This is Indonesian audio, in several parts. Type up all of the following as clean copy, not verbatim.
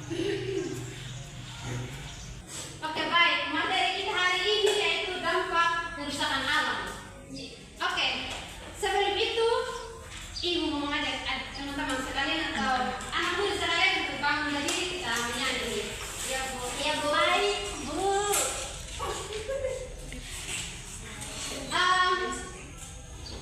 Oke, baik. Materi kita hari ini yaitu dampak kerusakan alam. Oke, sebelum itu Ibu mau mengajak teman-teman sekalian atau anak muda sekalian untuk bangun dari kita menyanyi. Ya Bu, ya Bu. Baik Bu.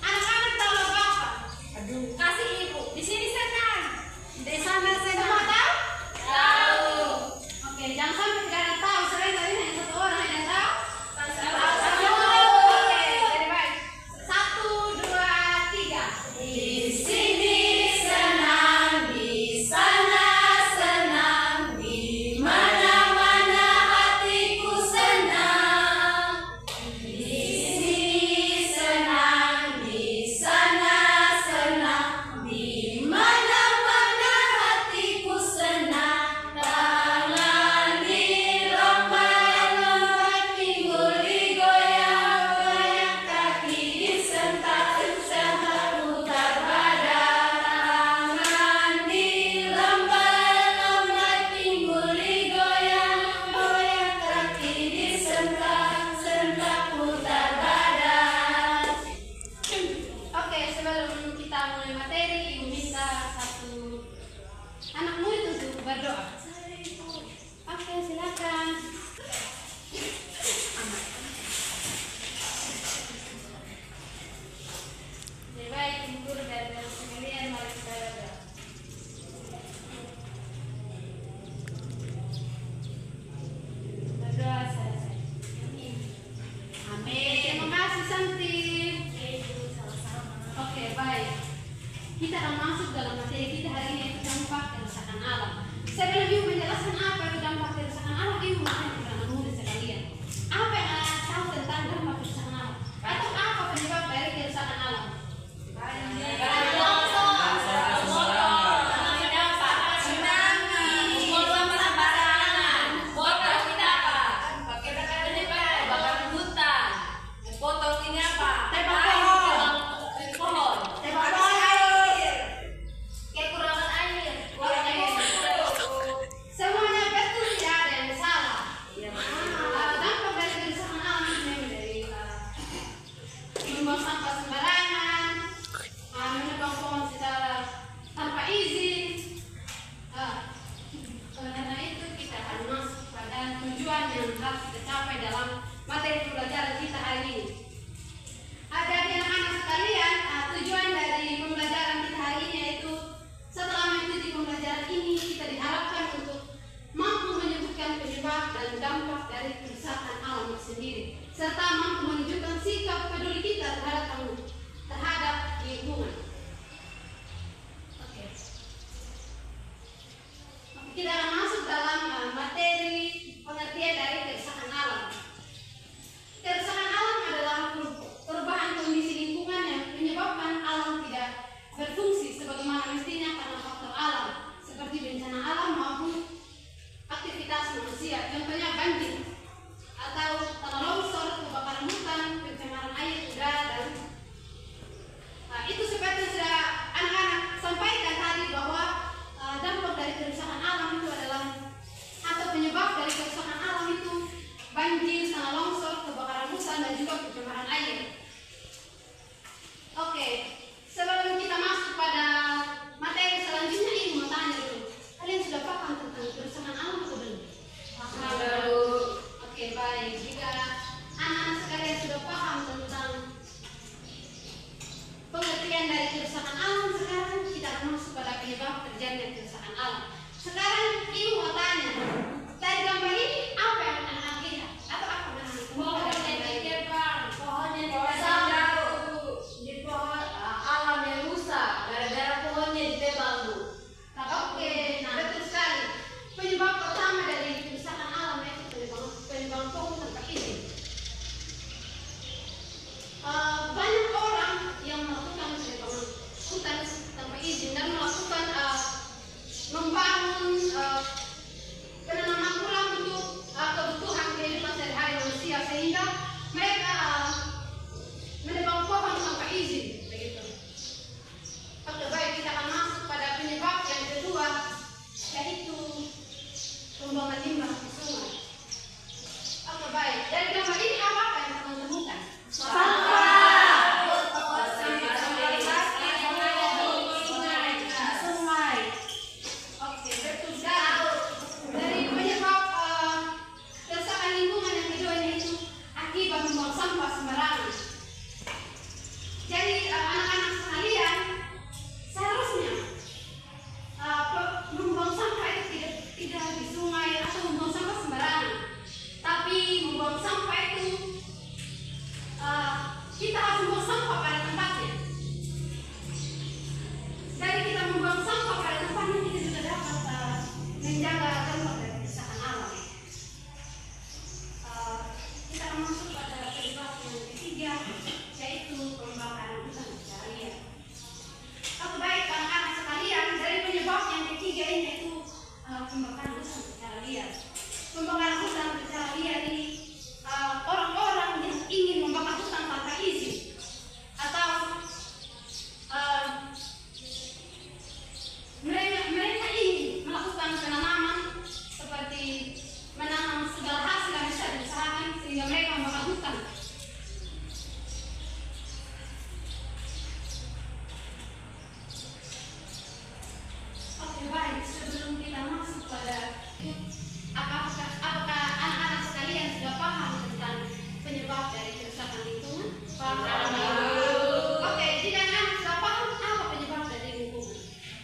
Anak-anak tahu lagu apa? Kasih Ibu. Di sini senang. Di sana senang. Semua tahu? Tahu. Oke, jangan sampai tidak ada tahu. Selain dari hanya satu orang yang tahu. Tahu. Oke, jadi baik. 1, 2, 3. Di sini senang, di sana senang, di mana-mana hatiku senang. Di sini senang, di sana senang, di mana-mana hatiku senang. Tangan dilompat-lompat, pinggul digoyang-goyang, kaki disentak-sentak, putar badan. Tangan dilompat-lompat, pinggul digoyang-goyang, kaki disentak-sentak, putar badan. Oke, sebelum kita mulai materi, Ibu minta satu anak murid untuk berdoa. Oke, silakan. Jadi baik, Ibu Guru dan sekalian, mari kita berdoa. Berdoa selesai. Amin. Terima kasih Santi. Oke, baik. Kita akan masuk dalam materi kita hari ini, yaitu dampak kerusakan alam. Sebelum Ibu menjelaskan apa itu dampak kerusakan alam, Ibu mau tanya kepada anak muda sekalian. Apa yang Anda tahu tentang dampak kerusakan alam? Atau apa penyebab dari kerusakan alam? Kekurangan air, kurang air. Semuanya betul, tidak ada yang salah. Dampak dari kerusakan alam ini dari membuang sampah sembarangan, menebang pohon secara tanpa izin. Karena itu kita akan masuk pada tujuan yang harus kita capai dalam materi pembelajaran kita hari ini. Jadi anak-anak sekalian, tujuan dari pembelajaran kita hari ini yaitu setelah mengikuti pembelajaran ini kita diharapkan untuk mampu menyebutkan penyebab dan dampak dari kerusakan alam itu sendiri, serta mampu menunjukkan sikap peduli kita terhadap lingkungan. Oke. Kita akan masuk dalam materi pengertian dari kerusakan alam. Kerusakan alam adalah perubahan kondisi lingkungan yang menyebabkan alam tidak berfungsi sebagaimana mestinya karena faktor alam seperti bencana alam maupun aktivitas manusia. Contohnya banjir atau tanah longsor, kebakaran hutan, pencemaran air, udara, dan itu seperti sudah anak-anak sampaikan tadi bahwa dampak dari kerusakan alam itu adalah pembakaran hutan secara liar. Pembakaran hutan secara liar ini orang-orang yang ingin membakar hutan tanpa izin atau mereka ingin melakukan penanaman seperti menanam segala hasil yang bisa diusahakan sehingga mereka membakar hutan. Oke, baik, sebelum kita masuk pada apakah anak-anak sekalian sudah paham tentang penyebab dari kerusakan lingkungan? Paham. Oke, jika anak sudah paham apa penyebab dari lingkungan?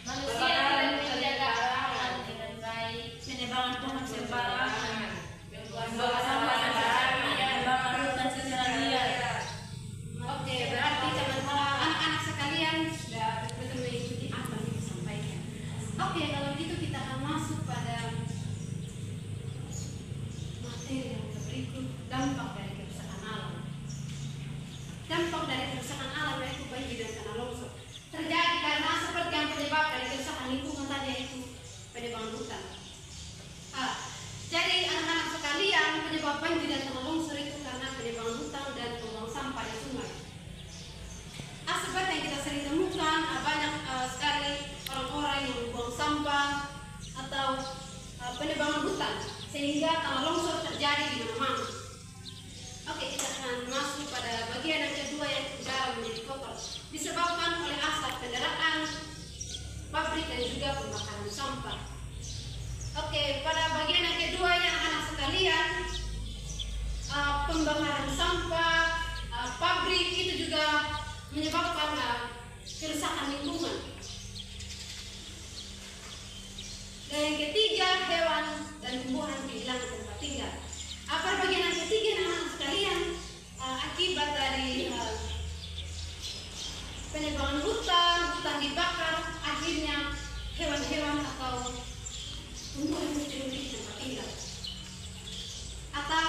Manusia tidak menjaga alam dengan baik, menebangan pohon sembarangan, membuang sampah sembarangan, membakar hutan secara liar. Oke, berarti teman-teman anak-anak sekalian sudah betul mengikuti apa yang disampaikan. Oke, kalau gitu kita akan masuk pada materi yang berikut, dampak dari kerusakan alam. Dampak dari kerusakan alam yaitu banjir dan tanah longsor terjadi karena seperti yang penyebab dari kerusakan lingkungan tadi yaitu penebangan hutan. Jadi anak-anak sekalian, penyebab banjir dan tanah longsor itu karena penebangan hutan dan pembuangan sampah di sungai. Seperti yang kita sering temukan, banyak sekali orang-orang yang membuang sampah atau penebangan hutan sehingga tanah longsor terjadi di mana-mana. Oke, kita akan masuk pada bagian yang kedua yaitu udara menjadi kotor disebabkan oleh asap kendaraan, pabrik dan juga pembakaran sampah. Oke, pada bagian yang kedua ya anak-anak sekalian, pembakaran sampah, pabrik itu juga menyebabkan kerusakan lingkungan. Dan yang ketiga, hewan dan tumbuhan kehilangan tempat tinggal. Apa bagian yang ketiga anak-anak sekalian, akibat dari penebangan hutan dibakar, akhirnya hewan-hewan atau tumbuhan tidak memiliki tempat tinggal. Atau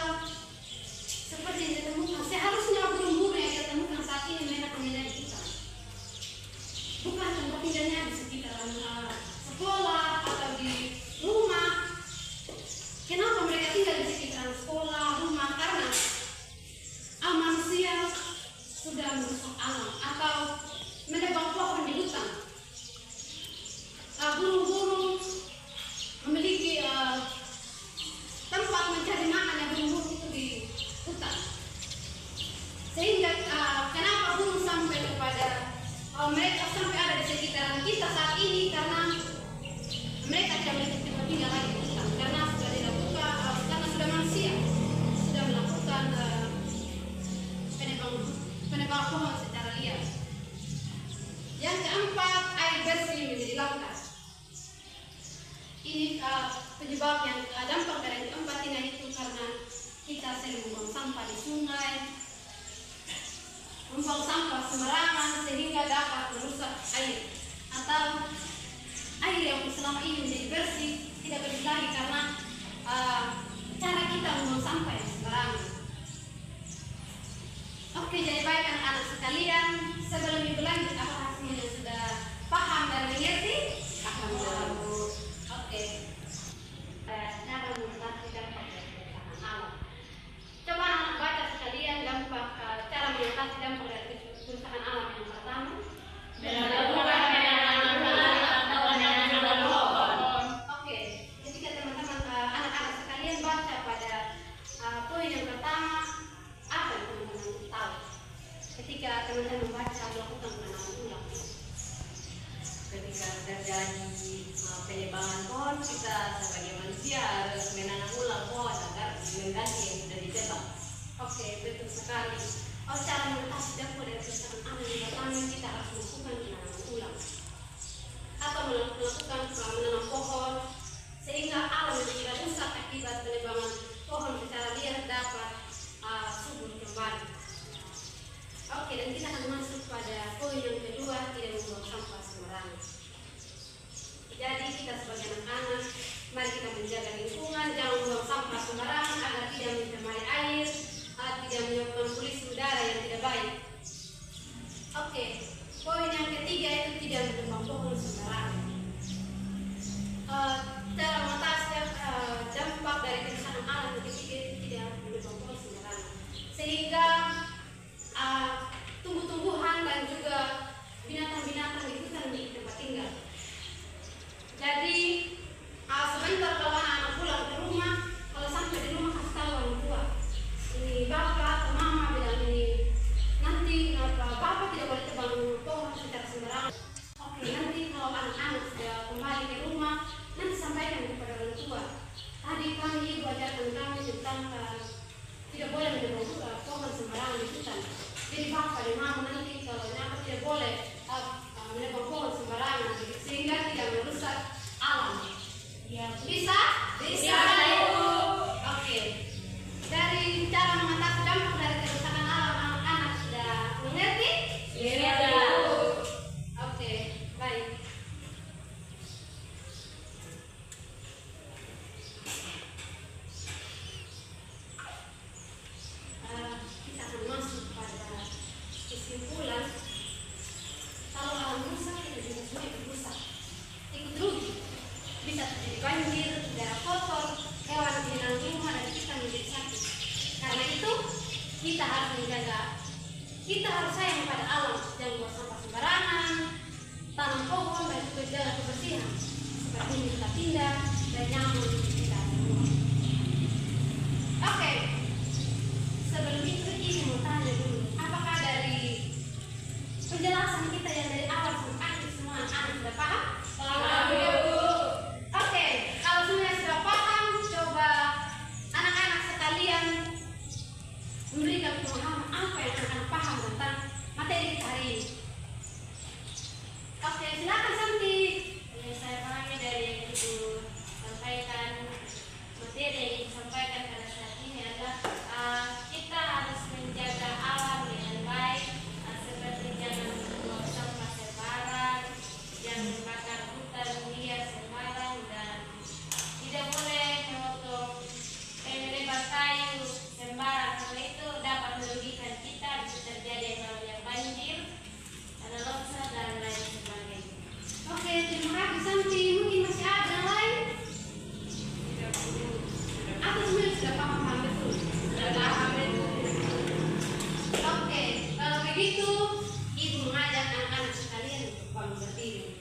seperti yang ditemukan, seharusnya burung-burung yang kita temukan saat ini mereka tinggal di hutan, bukan tempat tinggalnya di sekitaran sekolah atau di rumah. Kenapa mereka tinggal di sekitaran sekolah, rumah? Karena manusia sudah merusak alam atau menebang pohon di hutan. Burung-burung memiliki tempat mencari makan yang burung-burung itu di hutan. Sehingga kenapa burung sampai kepada mereka sampai ada di sekitaran kita saat ini, karena mereka tidak memiliki tempat tinggal lagi di hutan karena sudah dilakukan karena sudah manusia sudah melakukan penebangan pohon secara liar. Yang keempat, air bersih menjadi langka. Ini penyebab yang dampak dari yang keempat ini itu karena kita sering membuang sampah di sungai, membuang sampah sembarangan sehingga dapat merusak air atau air yang selama ini menjadi bersih tidak bersih lagi karena cara kita membuang sampah yang sembarangan. Oke, jadi baik anak-anak sekalian, sebelum berlanjut apakah semuanya sudah paham dan mengerti? Paham. Oke. Cara mengatasi dampak dari kerusakan alam. Coba anak baca sekalian dampak cara mengatasi dampak dari kerusakan alam yang pertama. Oke, ketika teman-teman anak-anak sekalian baca pada poin yang pertama, apa yang teman-teman tahu? Ketika teman-teman membaca melakukan penanaman ulang. Ketika terjadi penebangan pohon, kita sebagai manusia harus menanam ulang pohon agar mengganti yang sudah ditebang. Oke, betul sekali. Cara mengatasi dampak dari kerusakan alam yang pertama kita harus melakukan penanaman ulang atau melakukan menanam pohon sehingga alam yang tidak rusak akibat penebangan pohon secara liar dapat subur kembali. Oke, dan kita akan masuk pada poin yang kedua, tidak membuang sampah sembarangan. Jadi kita sebagai anak-anak, mari kita menjaga lingkungan, jangan membuang sampah sembarangan agar tidak mencemari air, tidak menyebabkan polusi udara yang tidak baik. Oke, poin yang ketiga itu tidak menebang pohon sembarangan. Cara kita harus sayang pada alam, jangan buang sampah sembarangan, tanam pohon dan juga jaga kebersihan. Seperti ini kita pindah dan nyaman kita semua. Oke, sebelum itu ini mau tanya dulu, apakah dari penjelasan kita yang dari awal sampai akhir semua anak sudah paham? Paham, Bu. Oke, kalau semuanya sudah paham, coba anak-anak sekalian memberikan pemahaman apa yang akan paham tentang materi kita hari ini. Oke, silakan Santi. Yang saya pahami dari yang Ibu sampaikan, materi yang Ibu sampaikan pada saat ini adalah kita harus menjaga alam dengan baik, seperti jangan membuang sampah sembarang, jangan membakar hutan liar sembarang, dan tidak boleh menebang kayu sembarang, karena itu dapat merugikan kita, bisa terjadi yang banjir, ada longsor dan lain sebagainya. Oke, terima kasih Santi. Mungkin masih ada yang lain? Atau semuanya sudah paham betul? Sudah paham betul. Oke, kalau begitu Ibu mengajak anak-anak sekalian untuk bangun berdiri.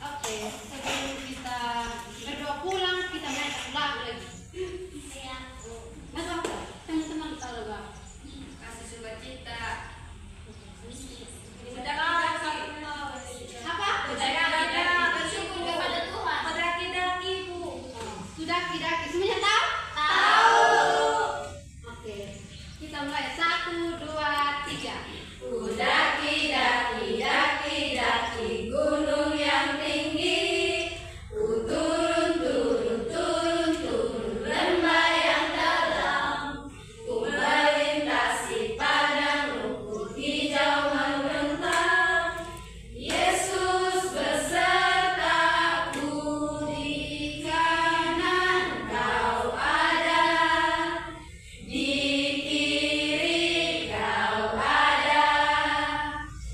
Oke, sebelum kita berdoa pulang, kita main lagu lagi. Iya, Bu. Lagu apa? Teman-teman tahu gak? Kasih sukacita. Apa? Bersyukur kepada Tuhan. Berdaki-daki, Bu. Sudah tidak? Semuanya tahu? Tahu. Oke, kita mulai 1, 2, 3. Daki, daki, daki, daki gunung yang tinggi. Ku turun, turun, turun, turun lembah yang dalam. Ku melintasi padang rumput hijau membentang. Yesus besertaku, di kanan Kau ada, di kiri Kau ada,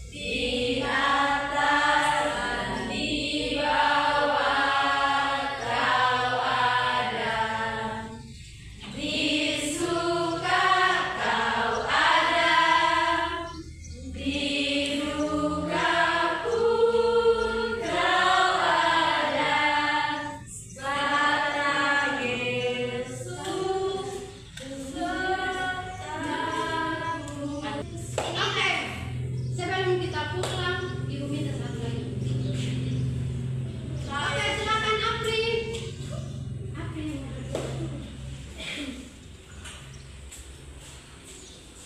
di atas dan di bawah Kau ada, di suka Kau ada, di duka pun Kau ada. Sekarang Yesus besertaku. Oke, sebelum kita pulang, Ibu minta satu lagi. Oke, silakan Apri. Apri.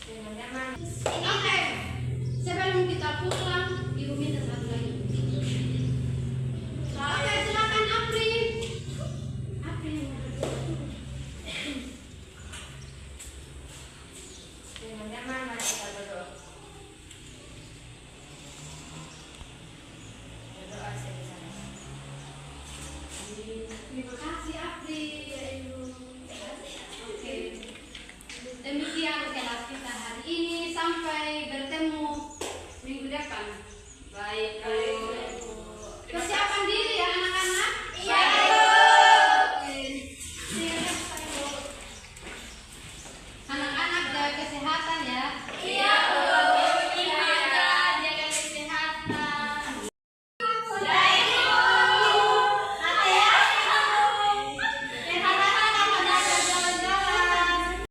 Teman-teman, Oke, sebelum kita pulang, Ibu minta satu lagi. Oke, silakan Apri. Apri. teman-teman, mari kita berdoa. Berdoa sama-sama. Terima kasih Apri, ya Ibu. Oke, demikian kelas kita hari ini. Sampai bertemu minggu depan. Baik.